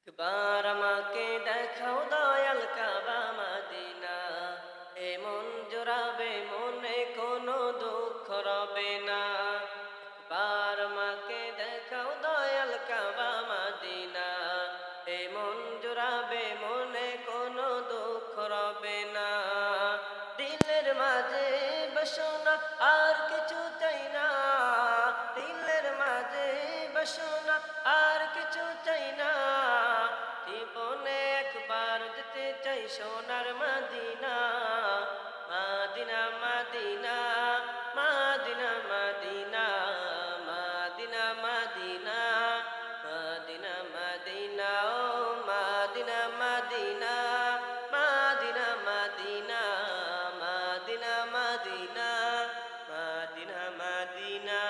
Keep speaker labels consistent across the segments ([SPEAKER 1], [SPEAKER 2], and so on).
[SPEAKER 1] একবার আমাকে দেখাও দয়াল কাবা মদিনা, এমন জোড়াবে মনে কোনো দুঃখ রবে না। একবার আমাকে দেখাও দয়াল কাবা মদিনা, এমন জোড়াবে মনে কোনো দুঃখ রবে না। দিলের মাঝে বসনা আর কিছু চাই না, দিলের মাঝে বসনা আর কিছু চাই না। জীবনে একবার যেতে চাই সোনার মদিনা, মদিনা মদিনা মদিনা মদিনা মদিনা মদিনা মদিনা মদিনা ও মদিনা মদিনা মদিনা মদিনা মদিনা মদিনা মদিনা মদিনা।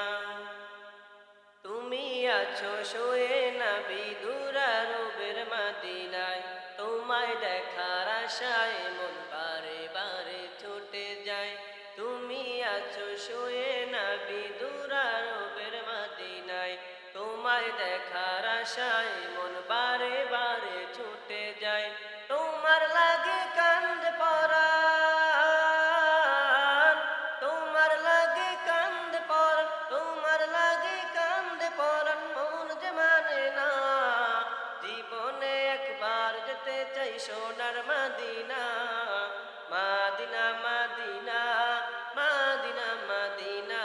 [SPEAKER 1] তুমি আছো শুয়ে নবী দুরারবের মদিনায়, তোমায় দেখার আশায় মন বারে বারে ছুটে যায়। তুমি আছো শুয়ে নবী দুরারবের মদিনায়, তোমায় দেখার আশায় মন বারে বারে ছুটে যায়। তোমার লাগে কান্দে পরাণ, তোমার লাগে কান্দে পরাণ, তোমার লাগে কান্দে পরাণ, মন যে মানে না। জীবনে একবার যেতে চাই সোনার মদিনা, মদিনা মদিনা মদিনা মদিনা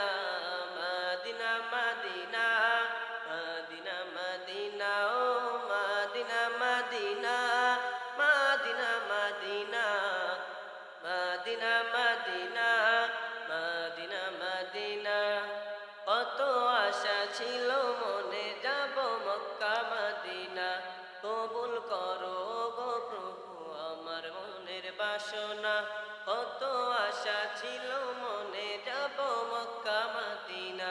[SPEAKER 1] মদিনা মদিনা মদিনা মদিনা ও মদিনা মদিনা মদিনা মদিনা মদিনা মদিনা মদিনা মদিনা। কত আশা ছিল মনে যাব মক্কা মদিনা, কবুল করো গো প্রভু আমার মনের বাসনা। কত আশা ছিল মনে যাব মক্কা মদিনা,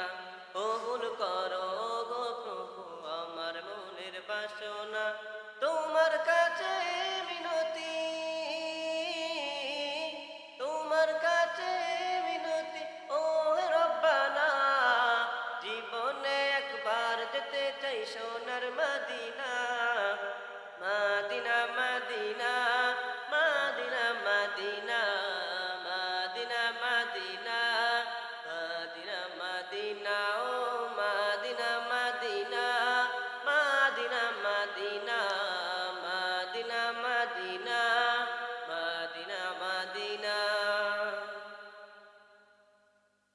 [SPEAKER 1] কবুল করো গো প্রভু আমার মনের বাসনা। তোমার কাছে মিনতি, তোমার কাছে মিনতি ও রব্বানা। জীবনে একবার যেতে চাই সোনার মদিনা, মদিনা মদিনা মদিনা মদিনা মদিনা মদিনা মদিনা মদিনা ও